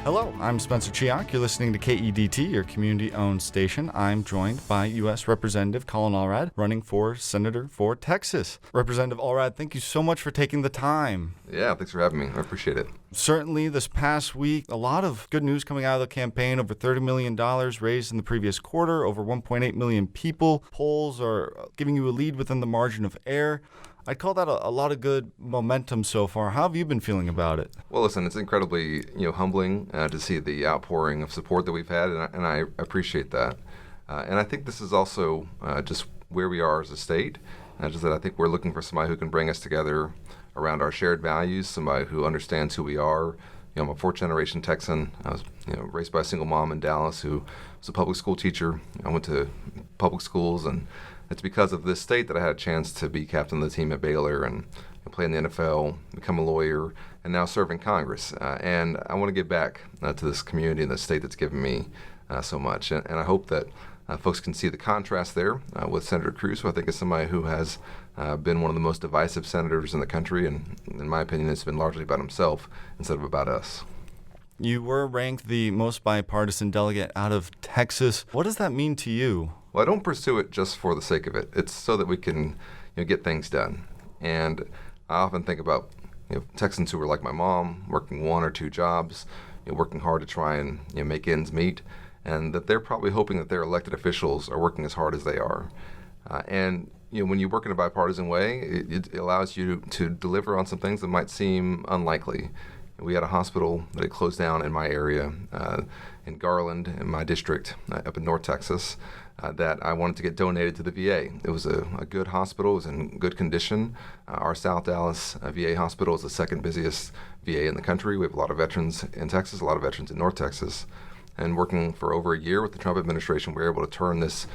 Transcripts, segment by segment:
Hello, I'm Spencer Cihak. You're listening to KEDT, your community-owned station. I'm joined by U.S. Representative Colin Allred, running for Senator for Texas. Representative Allred, thank you so much for taking the time. Yeah, thanks for having me. I appreciate it. Certainly, this past week, a lot of good news coming out of the campaign. Over $30 million raised in the previous quarter, over 1.8 million people. Polls are giving you a lead within the margin of error. I'd call that a lot of good momentum so far. How have you been feeling about it? Well, listen, it's incredibly humbling to see the outpouring of support that we've had, and I appreciate that. And I think this is also just where we are as a state. Just that I think we're looking for somebody who can bring us together around our shared values, somebody who understands who we are. I'm a fourth-generation Texan. I was raised by a single mom in Dallas who was a public school teacher. I went to public schools, and it's because of this state that I had a chance to be captain of the team at Baylor and play in the NFL, become a lawyer, and now serve in Congress. And I want to give back to this community and the state that's given me so much. And I hope that folks can see the contrast there with Senator Cruz, who I think is somebody who has been one of the most divisive senators in the country. And in my opinion, it's been largely about himself instead of about us. You were ranked the most bipartisan delegate out of Texas. What does that mean to you? Well, I don't pursue it just for the sake of it. It's so that we can get things done. And I often think about Texans who are like my mom, working one or two jobs, working hard to try and make ends meet, and that they're probably hoping that their elected officials are working as hard as they are. And when you work in a bipartisan way, it allows you to deliver on some things that might seem unlikely. We had a hospital that had closed down in my area, in Garland, in my district, up in North Texas, that I wanted to get donated to the VA. It was a good hospital. It was in good condition. Our South Dallas VA hospital is the second busiest VA in the country. We have a lot of veterans in Texas, a lot of veterans in North Texas. And working for over a year with the Trump administration, we were able to turn this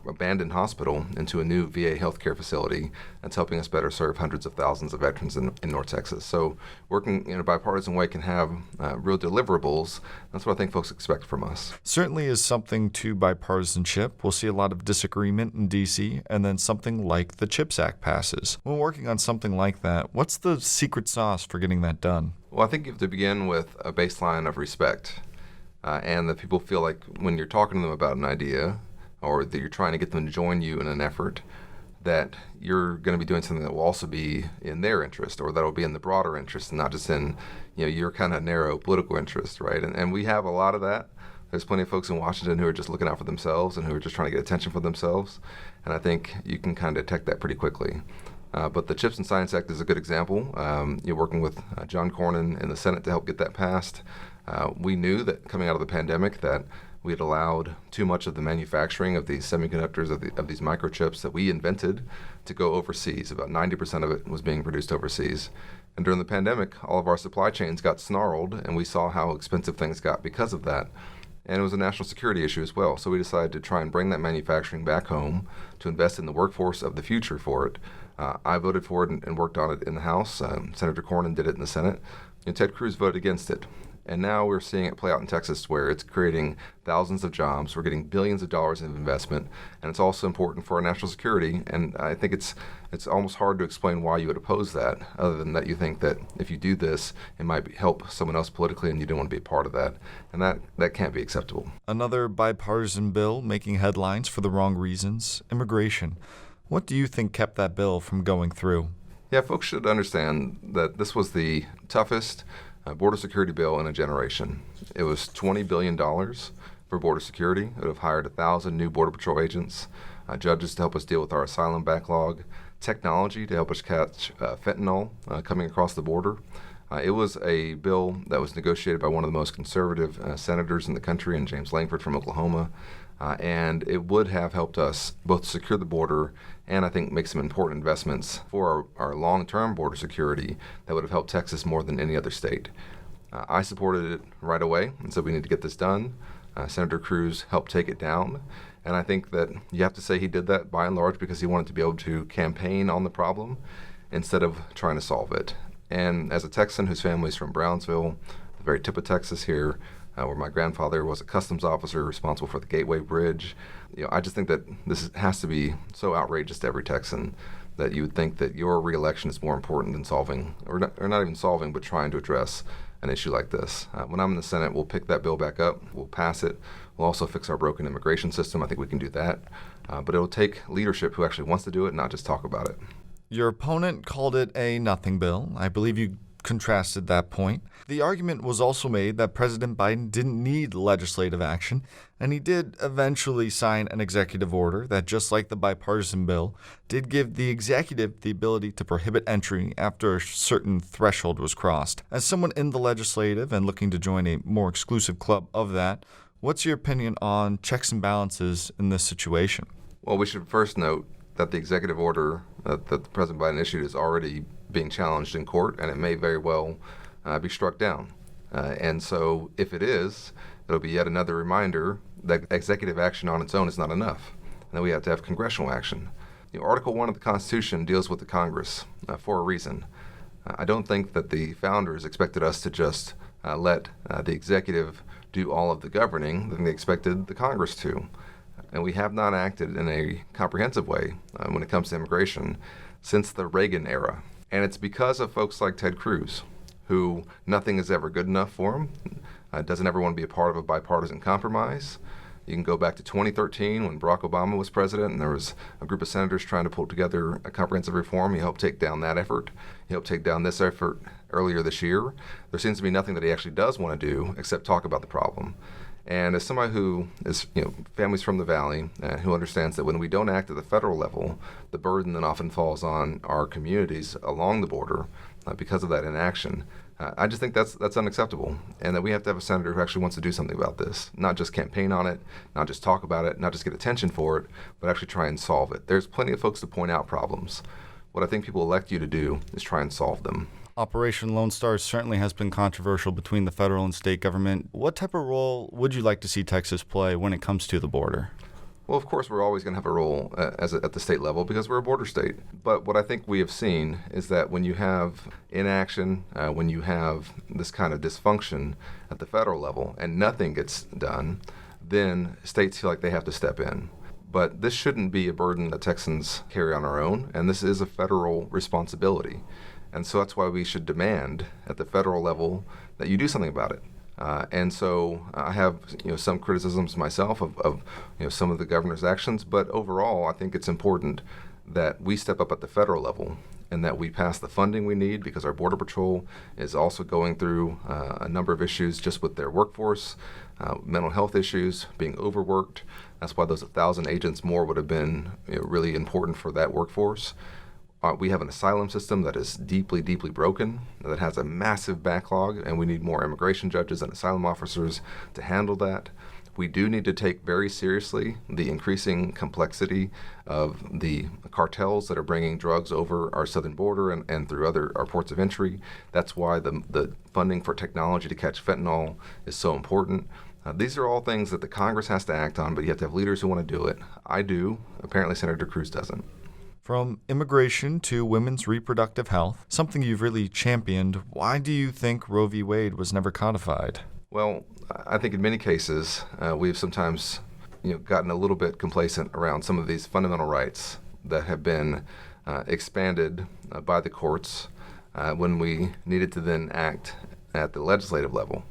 abandoned hospital into a new VA healthcare facility that's helping us better serve hundreds of thousands of veterans in North Texas. So working in a bipartisan way can have real deliverables. That's what I think folks expect from us. Certainly is something to bipartisanship. We'll see a lot of disagreement in D.C., and then something like the CHIPS Act passes. When working on something like that, what's the secret sauce for getting that done? Well, I think you have to begin with a baseline of respect, and that people feel like when you're talking to them about an idea, or that you're trying to get them to join you in an effort, that you're going to be doing something that will also be in their interest, or that will be in the broader interest, and not just in your kind of narrow political interest, right? And we have a lot of that. There's plenty of folks in Washington who are just looking out for themselves and who are just trying to get attention for themselves, and I think you can kind of detect that pretty quickly. But the CHIPS and Science Act is a good example. You're working with John Cornyn in the Senate to help get that passed. We knew that coming out of the pandemic that we had allowed too much of the manufacturing of these semiconductors, of these microchips that we invented, to go overseas. About 90% of it was being produced overseas. And during the pandemic, all of our supply chains got snarled, and we saw how expensive things got because of that. And it was a national security issue as well. So we decided to try and bring that manufacturing back home, to invest in the workforce of the future for it. I voted for it and worked on it in the House. Senator Cornyn did it in the Senate. And Ted Cruz voted against it. And now we're seeing it play out in Texas, where it's creating thousands of jobs. We're getting billions of dollars in investment, and it's also important for our national security. And I think it's almost hard to explain why you would oppose that, other than that you think that if you do this, it might help someone else politically, and you don't want to be a part of that. And that can't be acceptable. Another bipartisan bill making headlines for the wrong reasons, immigration. What do you think kept that bill from going through? Yeah, folks should understand that this was the toughest border security bill in a generation. It was $20 billion for border security. It would have hired 1,000 new Border Patrol agents, judges to help us deal with our asylum backlog, technology to help us catch fentanyl coming across the border. It was a bill that was negotiated by one of the most conservative senators in the country, and James Langford from Oklahoma. And it would have helped us both secure the border and I think make some important investments for our long-term border security that would have helped Texas more than any other state. I supported it right away and said we need to get this done. Senator Cruz helped take it down. And I think that you have to say he did that by and large because he wanted to be able to campaign on the problem instead of trying to solve it. And as a Texan whose family's from Brownsville, the very tip of Texas here, where my grandfather was a customs officer responsible for the Gateway Bridge, I just think that this has to be so outrageous to every Texan that you would think that your reelection is more important than solving, or not even solving, but trying to address an issue like this. When I'm in the Senate, we'll pick that bill back up. We'll pass it. We'll also fix our broken immigration system. I think we can do that. But it'll take leadership who actually wants to do it, not just talk about it. Your opponent called it a nothing bill. I believe you contrasted that point. The argument was also made that President Biden didn't need legislative action, and he did eventually sign an executive order that, just like the bipartisan bill, did give the executive the ability to prohibit entry after a certain threshold was crossed. As someone in the legislative and looking to join a more exclusive club of that, what's your opinion on checks and balances in this situation? Well, we should first note that the executive order that President Biden issued is already being challenged in court, and it may very well be struck down. And so if it is, it'll be yet another reminder that executive action on its own is not enough, and that we have to have congressional action. Article 1 of the Constitution deals with the Congress for a reason. I don't think that the founders expected us to just let the executive do all of the governing. They expected the Congress to. And we have not acted in a comprehensive way when it comes to immigration since the Reagan era. And it's because of folks like Ted Cruz, who nothing is ever good enough for him, doesn't ever want to be a part of a bipartisan compromise. You can go back to 2013 when Barack Obama was president and there was a group of senators trying to pull together a comprehensive reform. He helped take down that effort. He helped take down this effort earlier this year. There seems to be nothing that he actually does want to do except talk about the problem. And as somebody who is, families from the Valley, who understands that when we don't act at the federal level, the burden then often falls on our communities along the border because of that inaction. I just think that's unacceptable, and that we have to have a senator who actually wants to do something about this, not just campaign on it, not just talk about it, not just get attention for it, but actually try and solve it. There's plenty of folks to point out problems. What I think people elect you to do is try and solve them. Operation Lone Star certainly has been controversial between the federal and state government. What type of role would you like to see Texas play when it comes to the border? Well, of course, we're always going to have a role at the state level because we're a border state. But what I think we have seen is that when you have inaction, when you have this kind of dysfunction at the federal level and nothing gets done, then states feel like they have to step in. But this shouldn't be a burden that Texans carry on our own, and this is a federal responsibility. And so that's why we should demand at the federal level that you do something about it. And so I have some criticisms myself of some of the governor's actions, but overall I think it's important that we step up at the federal level and that we pass the funding we need, because our Border Patrol is also going through a number of issues just with their workforce, mental health issues, being overworked. That's why those 1,000 agents more would have been really important for that workforce. We have an asylum system that is deeply, deeply broken, that has a massive backlog, and we need more immigration judges and asylum officers to handle that. We do need to take very seriously the increasing complexity of the cartels that are bringing drugs over our southern border and through our ports of entry. That's why the funding for technology to catch fentanyl is so important. These are all things that the Congress has to act on, but you have to have leaders who want to do it. I do. Apparently Senator Cruz doesn't. From immigration to women's reproductive health, something you've really championed, why do you think Roe v. Wade was never codified? Well, I think in many cases we've sometimes gotten a little bit complacent around some of these fundamental rights that have been expanded by the courts when we needed to then act at the legislative level.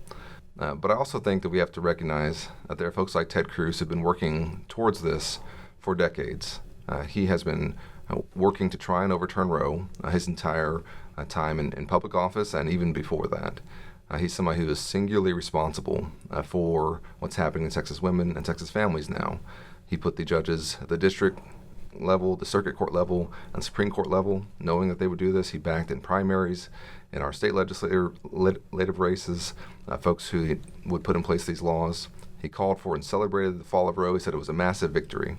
But I also think that we have to recognize that there are folks like Ted Cruz who've been working towards this for decades. He has been working to try and overturn Roe his entire time in public office and even before that. He's somebody who is singularly responsible for what's happening to Texas women and Texas families now. He put the judges at the district level, the circuit court level, and Supreme Court level, knowing that they would do this. He backed in primaries in our state legislative races, folks who would put in place these laws. He called for and celebrated the fall of Roe. He said it was a massive victory.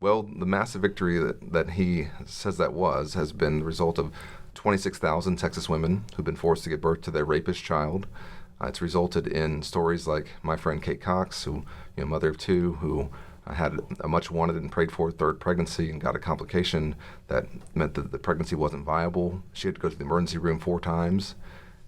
Well, the massive victory that he says that has been the result of 26,000 Texas women who've been forced to give birth to their rapist child. It's resulted in stories like my friend Kate Cox, who, mother of two, who had a much wanted and prayed for third pregnancy and got a complication that meant that the pregnancy wasn't viable. She had to go to the emergency room 4 times.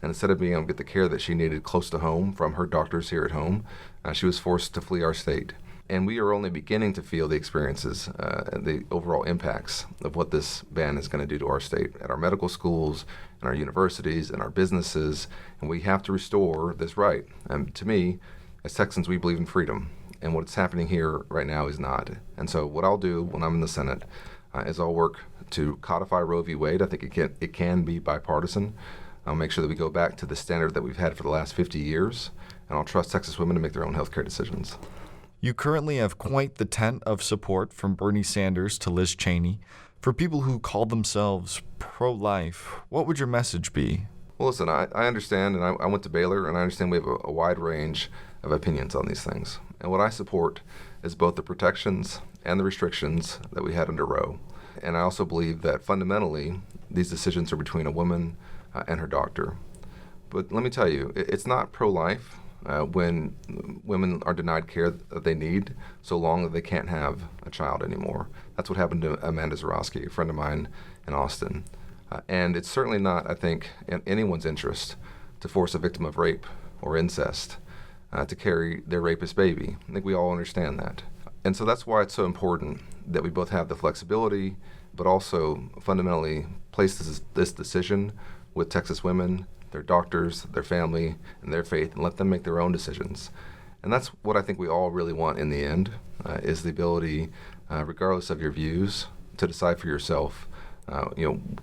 And instead of being able to get the care that she needed close to home from her doctors here at home, she was forced to flee our state. And we are only beginning to feel the experiences and the overall impacts of what this ban is going to do to our state, at our medical schools, in our universities, in our businesses. And we have to restore this right. And to me, as Texans, we believe in freedom. And what's happening here right now is not. And so what I'll do when I'm in the Senate is I'll work to codify Roe v. Wade. I think it can be bipartisan. I'll make sure that we go back to the standard that we've had for the last 50 years. And I'll trust Texas women to make their own healthcare decisions. You currently have quite the tent of support from Bernie Sanders to Liz Cheney. For people who call themselves pro-life, what would your message be? Well, listen, I understand, and I went to Baylor, and I understand we have a wide range of opinions on these things. And what I support is both the protections and the restrictions that we had under Roe. And I also believe that fundamentally, these decisions are between a woman and her doctor. But let me tell you, it's not pro-life when women are denied care that they need so long that they can't have a child anymore. That's what happened to Amanda Zarowski, a friend of mine in Austin. And it's certainly not, I think, in anyone's interest to force a victim of rape or incest to carry their rapist baby. I think we all understand that. And so that's why it's so important that we both have the flexibility, but also fundamentally place this decision with Texas women, their doctors, their family, and their faith, and let them make their own decisions. And that's what I think we all really want in the end, is the ability, regardless of your views, to decide for yourself,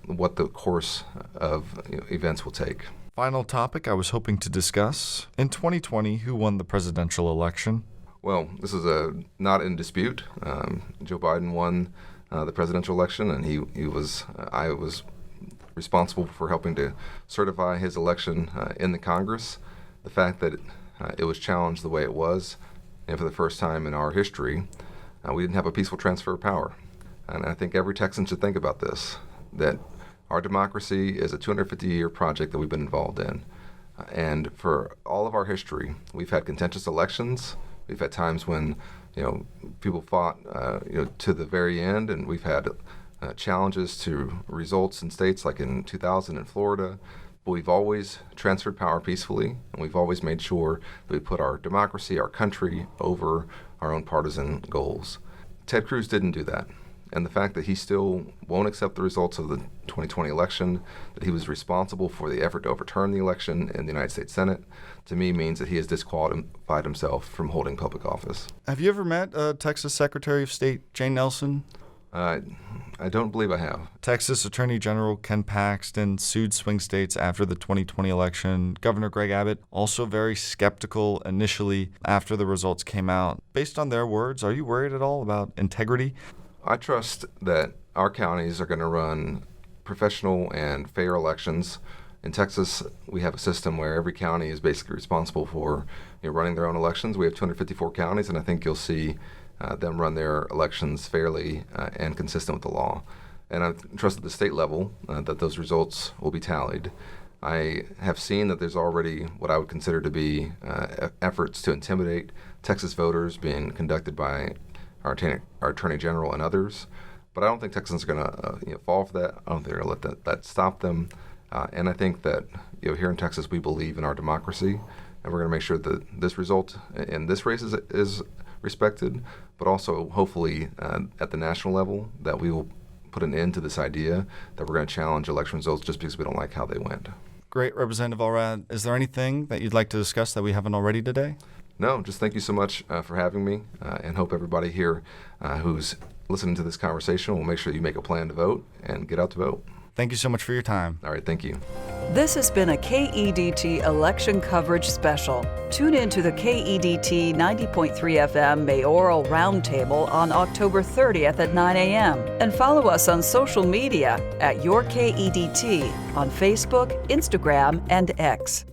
what the course of events will take. Final topic I was hoping to discuss. In 2020, who won the presidential election? Well, this is not in dispute. Joe Biden won the presidential election, and I was responsible for helping to certify his election in the Congress. The fact that it was challenged the way it was, and for the first time in our history, we didn't have a peaceful transfer of power. And I think every Texan should think about this, that our democracy is a 250-year project that we've been involved in. And for all of our history, we've had contentious elections. We've had times when, people fought, to the very end, and we've had challenges to results in states like in 2000 in Florida. But we've always transferred power peacefully, and we've always made sure that we put our democracy, our country, over our own partisan goals. Ted Cruz didn't do that. And the fact that he still won't accept the results of the 2020 election, that he was responsible for the effort to overturn the election in the United States Senate, to me means that he has disqualified himself from holding public office. Have you ever met Texas Secretary of State Jane Nelson? I don't believe I have. Texas Attorney General Ken Paxton sued swing states after the 2020 election. Governor Greg Abbott also very skeptical initially after the results came out. Based on their words, are you worried at all about integrity? I trust that our counties are going to run professional and fair elections. In Texas, we have a system where every county is basically responsible for running their own elections. We have 254 counties, and I think you'll see them run their elections fairly and consistent with the law. And I trust at the state level that those results will be tallied. I have seen that there's already what I would consider to be efforts to intimidate Texas voters being conducted by our Attorney General and others. But I don't think Texans are going to fall for that. I don't think they're going to let that stop them. And I think that here in Texas, we believe in our democracy, and we're going to make sure that this result in this race is respected, but also hopefully at the national level that we will put an end to this idea that we're going to challenge election results just because we don't like how they went. Great, Representative Allred. Is there anything that you'd like to discuss that we haven't already today? No, just thank you so much for having me, and hope everybody here who's listening to this conversation will make sure you make a plan to vote and get out to vote. Thank you so much for your time. All right, thank you. This has been a KEDT election coverage special. Tune in to the KEDT 90.3 FM Mayoral Roundtable on October 30th at 9 a.m. And follow us on social media at YourKEDT on Facebook, Instagram, and X.